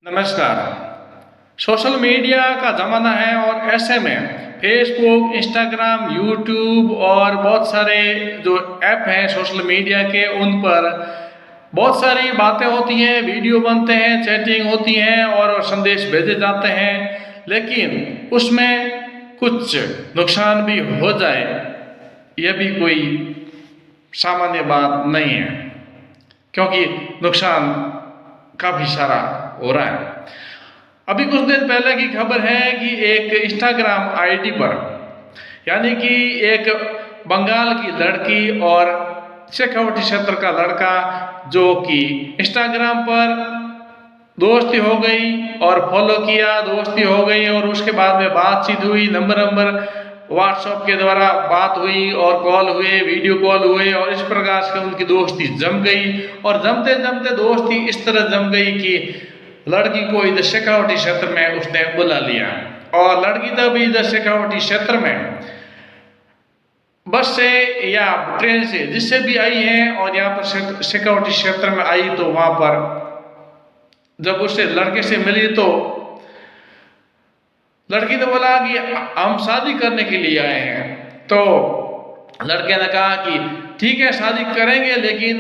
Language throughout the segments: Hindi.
नमस्कार। सोशल मीडिया का ज़माना है और ऐसे में फेसबुक, इंस्टाग्राम, यूट्यूब और बहुत सारे जो ऐप हैं सोशल मीडिया के, उन पर बहुत सारी बातें होती हैं, वीडियो बनते हैं, चैटिंग होती हैं और संदेश भेजे जाते हैं। लेकिन उसमें कुछ नुकसान भी हो जाए, यह भी कोई सामान्य बात नहीं है, क्योंकि नुकसान काफ़ी सारा हो रहा है। अभी कुछ दिन पहले की खबर है कि एक इंस्टाग्राम आईडी पर, यानी कि एक बंगाल की लड़की और शेखावटी क्षेत्र का लड़का, जो कि इंस्टाग्राम पर दोस्ती हो गई और फॉलो किया, दोस्ती हो गई और उसके बाद में बातचीत हुई, नंबर व्हाट्सएप के द्वारा बात हुई और कॉल हुए, वीडियो कॉल हुए और इस प्रकार से उनकी दोस्ती जम गई। और जमते जमते दोस्ती इस तरह जम गई कि लड़की को इधर शेखावटी क्षेत्र में उसने बुला लिया और लड़की तब इधर शेखावटी क्षेत्र में बस से या ट्रेन से जिससे भी आई है और यहाँ पर शेखावटी क्षेत्र में आई, तो वहां पर जब उससे लड़के से मिली तो लड़की ने बोला कि हम शादी करने के लिए आए हैं। तो लड़के ने कहा कि ठीक है, शादी करेंगे, लेकिन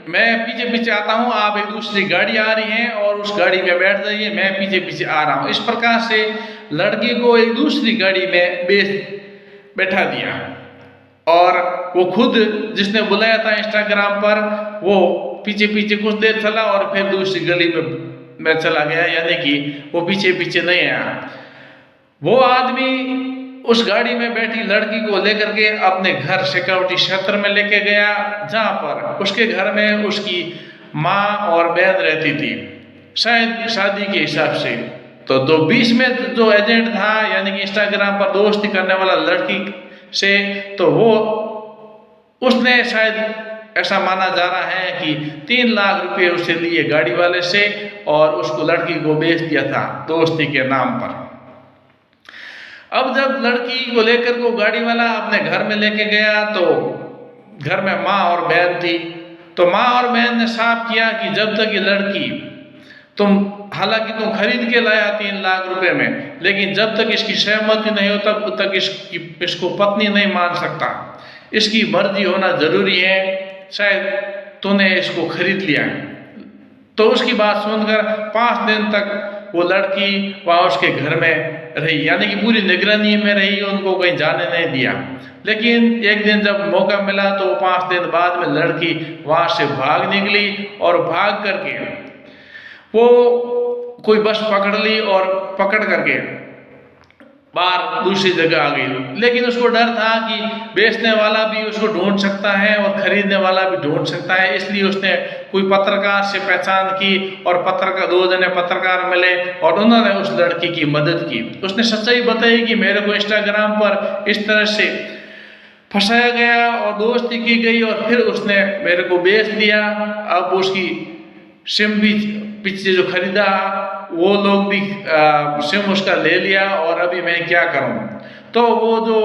मैं पीछे पीछे आता हूँ, आप एक दूसरी गाड़ी आ रही है और उस गाड़ी में बैठ जाइए, मैं पीछे पीछे आ रहा हूँ। इस प्रकार से लड़की को एक दूसरी गाड़ी में बैठा दिया और वो खुद जिसने बुलाया था इंस्टाग्राम पर, वो पीछे पीछे कुछ देर चला और फिर दूसरी गली में चला गया, यानी कि वो पीछे पीछे नहीं आया। वो आदमी उस गाड़ी में बैठी लड़की को लेकर के अपने घर शेखावटी क्षेत्र में लेके गया, जहां पर उसके घर में उसकी माँ और बहन रहती थी, शायद शादी के हिसाब से। तो बीच में जो एजेंट था, यानी कि इंस्टाग्राम पर दोस्ती करने वाला लड़की से, तो वो उसने शायद ऐसा माना जा रहा है कि 3 लाख रुपए उससे लिए गाड़ी वाले से और उसको लड़की को बेच दिया था दोस्ती के नाम पर। अब जब लड़की को लेकर को गाड़ी वाला अपने घर में लेके गया, तो घर में माँ और बहन थी। तो माँ और बहन ने साफ किया कि जब तक ये लड़की हालांकि तुम खरीद के लाया 3 लाख रुपए में, लेकिन जब तक इसकी सहमति नहीं हो तब तक इसको पत्नी नहीं मान सकता, इसकी मर्जी होना जरूरी है, शायद तूने इसको खरीद लिया। तो उसकी बात सुनकर 5 दिन तक वो लड़की वहाँ उसके घर में रही, यानी कि पूरी निगरानी में रही, उनको कहीं जाने नहीं दिया। लेकिन एक दिन जब मौका मिला तो 5 दिन बाद में लड़की वहां से भाग निकली और भाग करके वो कोई बस पकड़ ली और पकड़ करके बाहर दूसरी जगह आ गई। लेकिन उसको डर था कि बेचने वाला भी उसको ढूंढ सकता है और खरीदने वाला भी ढूंढ सकता है, इसलिए उसने कोई पत्रकार से पहचान की और 2 जने पत्रकार मिले और उन्होंने उस लड़की की मदद की। उसने सच्चाई बताई कि मेरे को इंस्टाग्राम पर इस तरह से फंसाया गया और दोस्ती की गई और फिर उसने मेरे को बेच दिया। अब उसकी सिम भी पीछे जो खरीदा वो लोग भी सिम उसका ले लिया और अभी मैं क्या करूं। तो वो जो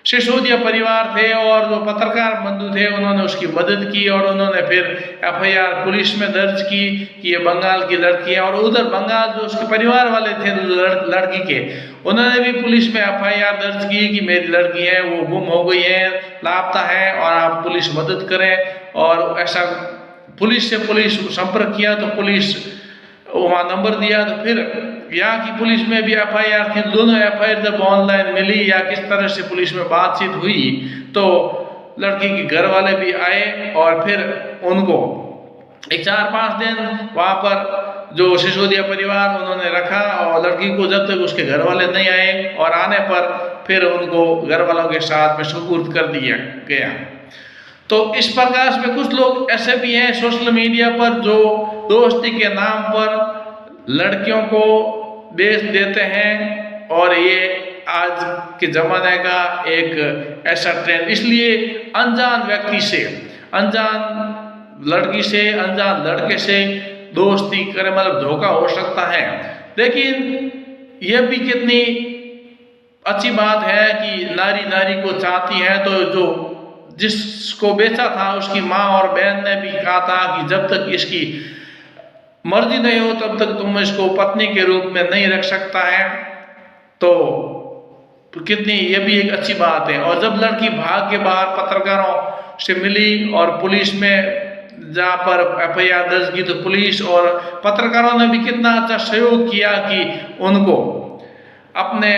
सिसोदिया परिवार थे और जो पत्रकार बंधु थे, उन्होंने उसकी मदद की और उन्होंने फिर एफआईआर पुलिस में दर्ज की कि ये बंगाल की लड़की है। और उधर बंगाल जो उसके परिवार वाले थे जो लड़की के, उन्होंने भी पुलिस में एफआईआर दर्ज की कि मेरी लड़की है वो गुम हो गई है, लापता है और आप पुलिस मदद करें। और ऐसा पुलिस संपर्क किया तो पुलिस वहाँ नंबर दिया, तो फिर यहाँ की पुलिस में भी एफआईआर थी। दोनों एफआईआर जब ऑनलाइन मिली या किस तरह से पुलिस में बातचीत हुई, तो लड़की के घर वाले भी आए और फिर उनको 4-5 दिन वहाँ पर जो सिसोदिया परिवार उन्होंने रखा और लड़की को जब तक उसके घर वाले नहीं आए, और आने पर फिर उनको घर वालों के साथ में सुपुर्द कर दिया गया। तो इस प्रकार में कुछ लोग ऐसे भी हैं सोशल मीडिया पर जो दोस्ती के नाम पर लड़कियों को बेच देते हैं, और ये आज के जमाने का एक ऐसा ट्रेंड। इसलिए अनजान व्यक्ति से, अनजान लड़की से, अनजान लड़के से दोस्ती करे, मतलब धोखा हो सकता है। लेकिन यह भी कितनी अच्छी बात है कि नारी नारी को चाहती है। तो जो जिसको बेचा था उसकी माँ और बहन ने भी कहा था कि जब तक इसकी मर्जी नहीं हो तब तक तुम इसको पत्नी के रूप में नहीं रख सकता है। तो कितनी ये भी एक अच्छी बात है। और जब लड़की भाग के बाहर पत्रकारों से मिली और पुलिस में जहाँ पर FIR दर्ज की, तो पुलिस और पत्रकारों ने भी कितना अच्छा सहयोग किया कि उनको अपने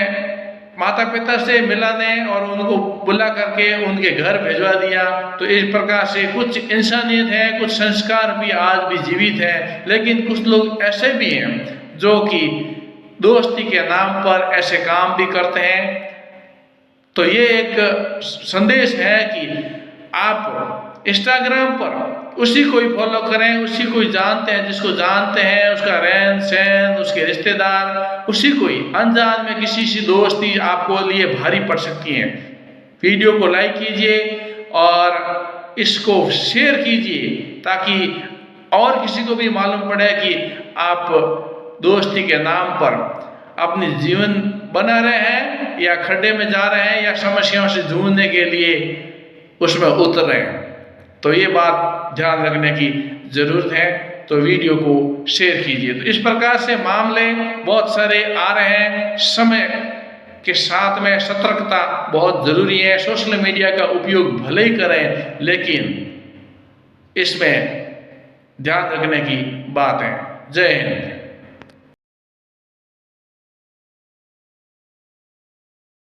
माता पिता से मिलाने और उनको बुला करके उनके घर भिजवा दिया। तो इस प्रकार से कुछ इंसानियत है, कुछ संस्कार भी आज भी जीवित है। लेकिन कुछ लोग ऐसे भी हैं जो कि दोस्ती के नाम पर ऐसे काम भी करते हैं। तो ये एक संदेश है कि आप इंस्टाग्राम पर उसी को ही फॉलो करें, उसी को ही जानते हैं, जिसको जानते हैं उसका रहन सहन, उसके रिश्तेदार, उसी को ही। अनजान में किसी से दोस्ती आपको लिए भारी पड़ सकती है। वीडियो को लाइक कीजिए और इसको शेयर कीजिए ताकि और किसी को भी मालूम पड़े कि आप दोस्ती के नाम पर अपनी जीवन बना रहे हैं या खड्डे में जा रहे हैं या समस्याओं से जूझने के लिए उसमें उतर रहे हैं। तो ये बात ध्यान रखने की जरूरत है। तो वीडियो को शेयर कीजिए। तो इस प्रकार से मामले बहुत सारे आ रहे हैं। समय के साथ में सतर्कता बहुत जरूरी है। सोशल मीडिया का उपयोग भले ही करें, लेकिन इसमें ध्यान रखने की बात है। जय हिंद।